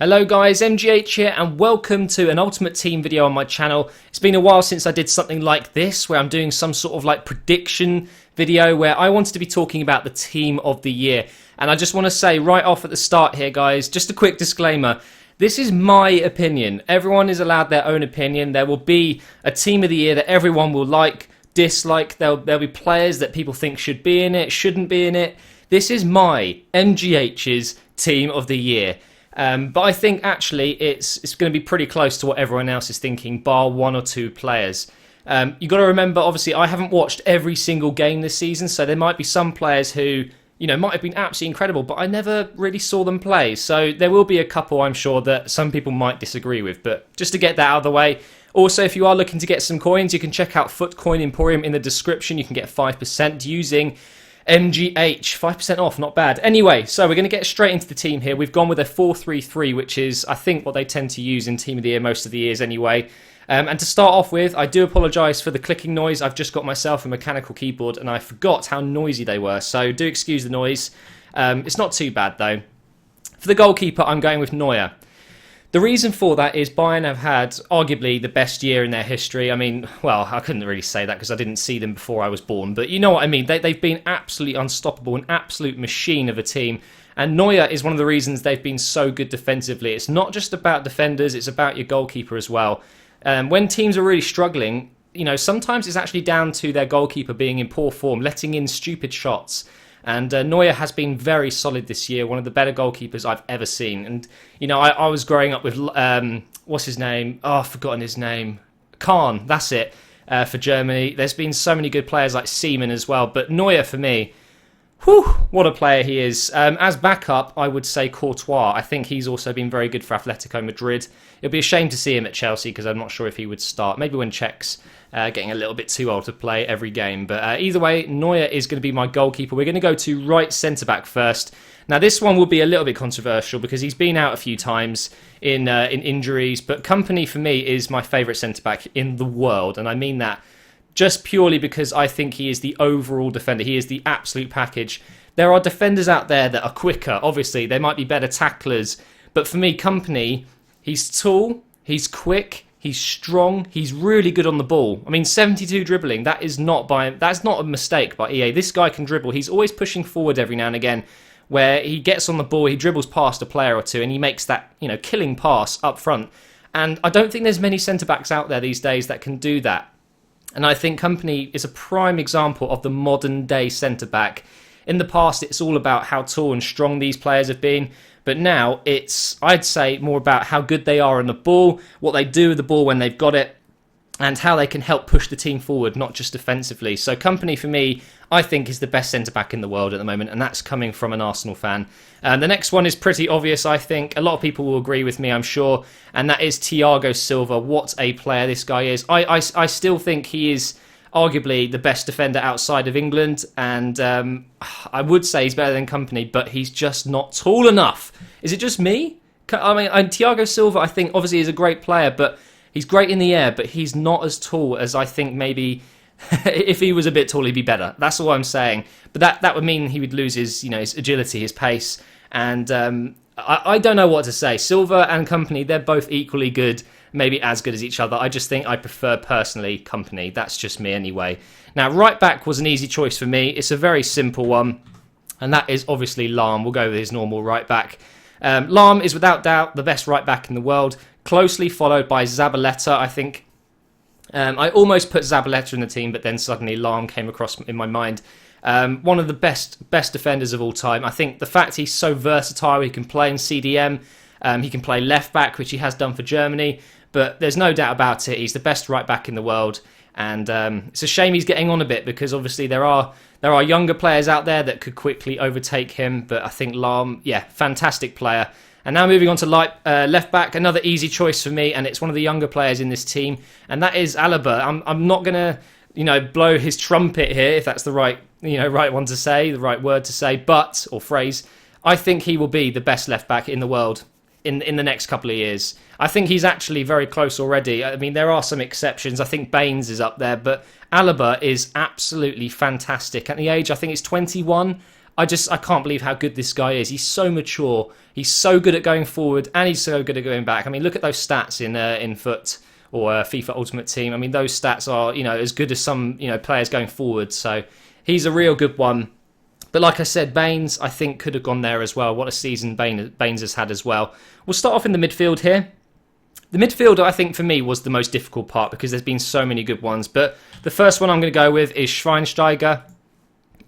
Hello guys, MGH here and welcome to an Ultimate Team video on my channel. It's been a while since I did something like this where I'm doing some sort of like prediction video where I wanted to be talking about the team of the year. And I just want to say right off at the start here guys, just a quick disclaimer. This is my opinion. Everyone is allowed their own opinion. There will be a team of the year that everyone will like, dislike. There'll be players that people think should be in it, shouldn't be in it. This is my MGH's team of the year. But I think actually it's going to be pretty close to what everyone else is thinking, bar one or two players. You've got to remember, obviously, I haven't watched every single game this season, so there might be some players who, you know, might have been absolutely incredible, but I never really saw them play. So there will be a couple, I'm sure, that some people might disagree with. But just to get that out of the way, also, if you are looking to get some coins, you can check out Footcoin Emporium in the description. You can get 5% using MGH, 5% off, not bad. Anyway, so we're going to get straight into the team here. We've gone with a 4-3-3, which is, I think, what they tend to use in Team of the Year most of the years anyway. And to start off with, I do apologise for the clicking noise. I've just got myself a mechanical keyboard and I forgot how noisy they were, so do excuse the noise. It's not too bad, though. For the goalkeeper, I'm going with Neuer. The reason for that is Bayern have had arguably the best year in their history. I mean, well, I couldn't really say that because I didn't see them before I was born. But you know what I mean. They've been absolutely unstoppable, an absolute machine of a team. And Neuer is one of the reasons they've been so good defensively. It's not just about defenders, it's about your goalkeeper as well. When teams are really struggling, you know, sometimes it's actually down to their goalkeeper being in poor form, letting in stupid shots. And Neuer has been very solid this year, one of the better goalkeepers I've ever seen. And, you know, I was growing up with, what's his name? Oh, I've forgotten his name. Kahn, that's it, for Germany. There's been so many good players like Seaman as well. But Neuer, for me, whew, what a player he is. As backup, I would say Courtois. I think he's also been very good for Atletico Madrid. It would be a shame to see him at Chelsea because I'm not sure if he would start. Maybe when Czech's getting a little bit too old to play every game. But either way, Neuer is going to be my goalkeeper. We're going to go to right centre-back first. Now, this one will be a little bit controversial because he's been out a few times in injuries. But Kompany, for me, is my favourite centre-back in the world. And I mean that just purely because I think he is the overall defender. He is the absolute package. There are defenders out there that are quicker. Obviously, they might be better tacklers. But for me, Kompany, he's tall, he's quick, he's strong, he's really good on the ball. I mean, 72 dribbling, that's not a mistake by EA. This guy can dribble. He's always pushing forward every now and again where he gets on the ball, he dribbles past a player or two and he makes that, you know, killing pass up front. And I don't think there's many centre-backs out there these days that can do that. And I think Kompany is a prime example of the modern day centre-back. In the past, it's all about how tall and strong these players have been. But now it's, I'd say, more about how good they are on the ball, what they do with the ball when they've got it, and how they can help push the team forward, not just defensively. So Kompany, for me, I think is the best centre-back in the world at the moment, and that's coming from an Arsenal fan. The next one is pretty obvious, I think. A lot of people will agree with me, I'm sure, and that is Thiago Silva. What a player this guy is. I still think he is arguably the best defender outside of England, and I would say he's better than Kompany, but he's just not tall enough. Is it just me? I mean, Thiago Silva, I think, obviously is a great player, but he's great in the air, but he's not as tall as I think maybe if he was a bit tall, he'd be better. That's all I'm saying. But that would mean he would lose his, you know, his agility, his pace, and I don't know what to say. Silva and Kompany, they're both equally good, maybe as good as each other. I just think I prefer, personally, Kompany. That's just me anyway. Now, right back was an easy choice for me. It's a very simple one, and that is obviously Lahm. We'll go with his normal right back. Lahm is without doubt the best right back in the world, closely followed by Zabaleta, I think. I almost put Zabaleta in the team, but then suddenly Lahm came across in my mind. One of the best defenders of all time. I think the fact he's so versatile, he can play in CDM, he can play left back, which he has done for Germany, but there's no doubt about it, he's the best right back in the world, and it's a shame he's getting on a bit because obviously there are younger players out there that could quickly overtake him, but I think Lahm, yeah, fantastic player. And now moving on to left back, another easy choice for me, and it's one of the younger players in this team, and that is Alaba. I'm not going to, you know, blow his trumpet here, if that's the right one to say, the right word to say, or phrase. I think he will be the best left back in the world in the next couple of years. I think he's actually very close already. I mean, there are some exceptions. I think Baines is up there, but Alaba is absolutely fantastic. At the age, I think it's 21, I can't believe how good this guy is. He's so mature. He's so good at going forward, and he's so good at going back. I mean, look at those stats in Foot or FIFA Ultimate Team. I mean, those stats are, as good as some, players going forward. So he's a real good one. But like I said, Baines, I think, could have gone there as well. What a season Baines has had as well. We'll start off in the midfield here. The midfield, I think, for me, was the most difficult part because there's been so many good ones. But the first one I'm going to go with is Schweinsteiger.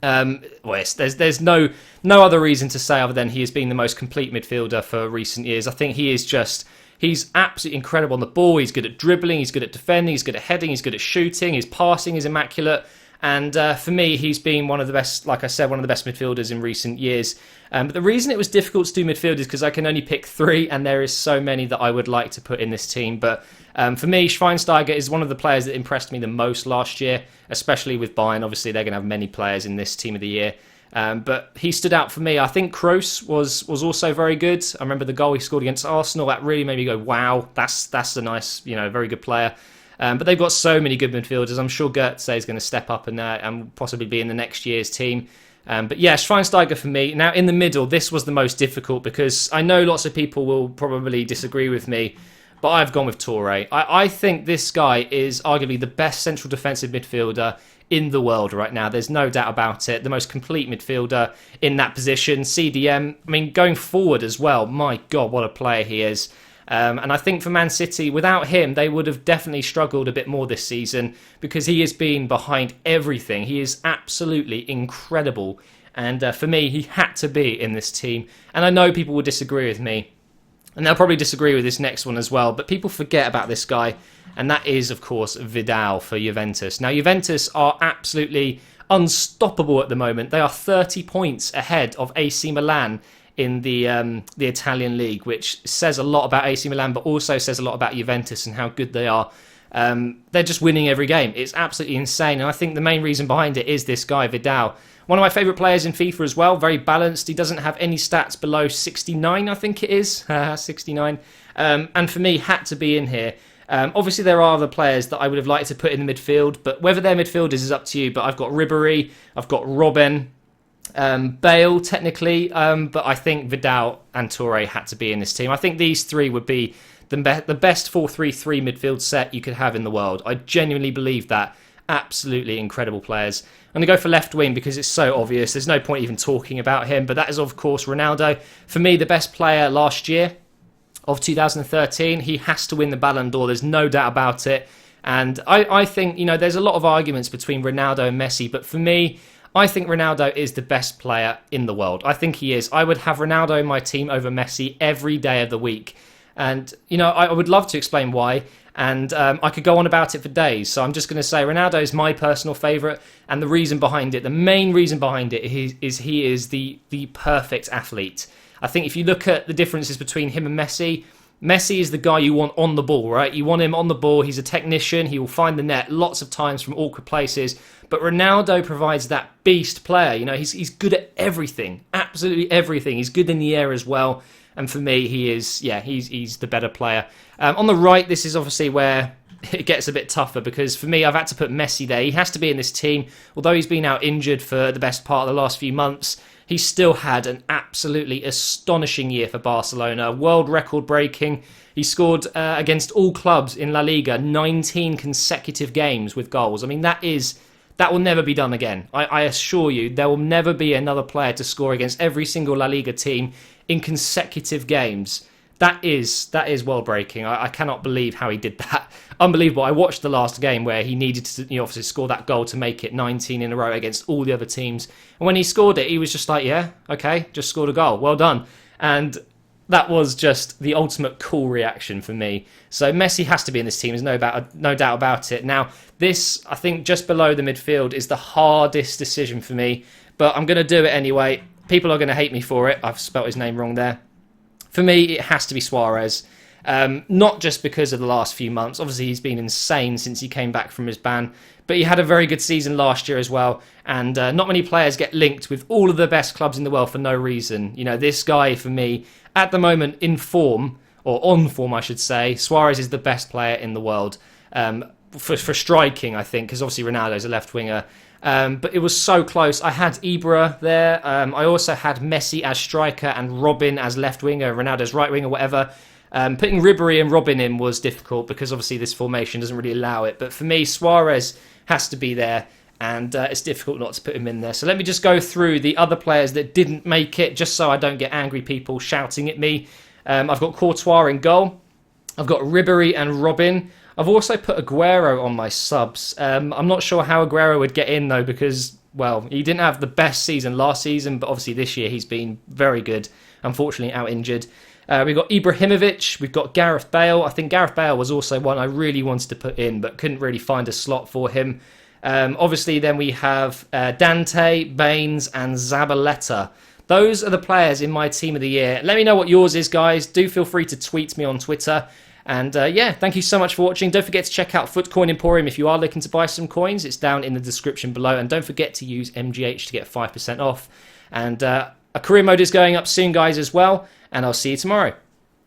There's no other reason to say other than he has been the most complete midfielder for recent years. I think he's absolutely incredible on the ball. He's good at dribbling, he's good at defending, he's good at heading, he's good at shooting, his passing is immaculate. And for me, he's been one of the best, like I said, one of the best midfielders in recent years. But the reason it was difficult to do midfield is because I can only pick 3, and there is so many that I would like to put in this team. But for me, Schweinsteiger is one of the players that impressed me the most last year, especially with Bayern. Obviously, they're going to have many players in this team of the year. But he stood out for me. I think Kroos was also very good. I remember the goal he scored against Arsenal. That really made me go, wow, that's a nice, very good player. But they've got so many good midfielders. I'm sure Goetze is going to step up and possibly be in the next year's team. But yeah, Schweinsteiger for me. Now, in the middle, this was the most difficult because I know lots of people will probably disagree with me, but I've gone with Toure. I think this guy is arguably the best central defensive midfielder in the world right now. There's no doubt about it. The most complete midfielder in that position. CDM, I mean, going forward as well. My God, what a player he is. And I think for Man City, without him, they would have definitely struggled a bit more this season because he has been behind everything. He is absolutely incredible. And for me, he had to be in this team. And I know people will disagree with me. And they'll probably disagree with this next one as well. But people forget about this guy. And that is, of course, Vidal for Juventus. Now, Juventus are absolutely unstoppable at the moment. They are 30 points ahead of AC Milan in the Italian league, which says a lot about AC Milan, but also says a lot about Juventus and how good they are. They're just winning every game. It's absolutely insane. And I think the main reason behind it is this guy, Vidal. One of my favourite players in FIFA as well. Very balanced. He doesn't have any stats below 69, I think it is. 69. And for me, had to be in here. Obviously, there are other players that I would have liked to put in the midfield, but whether they're midfielders is up to you. But I've got Ribéry, I've got Robben, Bale technically, but I think Vidal and Toure had to be in this team. I think these 3 would be the best 4-3-3 midfield set you could have in the world. I genuinely believe that. Absolutely incredible players. I'm going to go for left wing because it's so obvious. There's no point even talking about him, but that is of course Ronaldo. For me, the best player last year of 2013. He has to win the Ballon d'Or. There's no doubt about it. And I think, there's a lot of arguments between Ronaldo and Messi, but for me, I think Ronaldo is the best player in the world. I think he is. I would have Ronaldo in my team over Messi every day of the week. And, I would love to explain why. And I could go on about it for days. So I'm just going to say Ronaldo is my personal favourite. And the reason behind it, the main reason behind it is he is the perfect athlete. I think if you look at the differences between him and Messi, Messi is the guy you want on the ball, right? You want him on the ball. He's a technician. He will find the net lots of times from awkward places. But Ronaldo provides that beast player. He's good at everything, absolutely everything. He's good in the air as well. And for me, he's the better player. On the right, this is obviously where it gets a bit tougher because for me, I've had to put Messi there. He has to be in this team. Although he's been out injured for the best part of the last few months, he still had an absolutely astonishing year for Barcelona. World record breaking. He scored against all clubs in La Liga 19 consecutive games with goals. I mean, that will never be done again. I assure you, there will never be another player to score against every single La Liga team in consecutive games. That is world breaking. I cannot believe how he did that. Unbelievable. I watched the last game where he needed to obviously score that goal to make it 19 in a row against all the other teams. And when he scored it, he was just like, yeah, okay, just scored a goal. Well done. And that was just the ultimate cool reaction for me. So Messi has to be in this team. There's no doubt about it. Now, this, I think, just below the midfield is the hardest decision for me. But I'm going to do it anyway. People are going to hate me for it. I've spelt his name wrong there. For me, it has to be Suarez. Not just because of the last few months. Obviously, he's been insane since he came back from his ban. But he had a very good season last year as well. And not many players get linked with all of the best clubs in the world for no reason. This guy, for me, at the moment, in form, or on form, I should say, Suarez is the best player in the world. For striking, I think, because obviously Ronaldo's a left winger. But it was so close. I had Ibra there. I also had Messi as striker and Robin as left winger, Ronaldo's right winger, whatever. Putting Ribéry and Robin in was difficult because obviously this formation doesn't really allow it. But for me, Suarez has to be there, and it's difficult not to put him in there. So let me just go through the other players that didn't make it, just so I don't get angry people shouting at me. I've got Courtois in goal. I've got Ribéry and Robin. I've also put Aguero on my subs. I'm not sure how Aguero would get in, though, because, well, he didn't have the best season last season, but obviously this year he's been very good. Unfortunately, out-injured. We've got Ibrahimovic. We've got Gareth Bale. I think Gareth Bale was also one I really wanted to put in, but couldn't really find a slot for him. Obviously, then we have Dante, Baines, and Zabaleta. Those are the players in my team of the year. Let me know what yours is, guys. Do feel free to tweet me on Twitter. And yeah, thank you so much for watching. Don't forget to check out Footcoin Emporium if you are looking to buy some coins. It's down in the description below. And don't forget to use MGH to get 5% off. And a career mode is going up soon, guys, as well. And I'll see you tomorrow.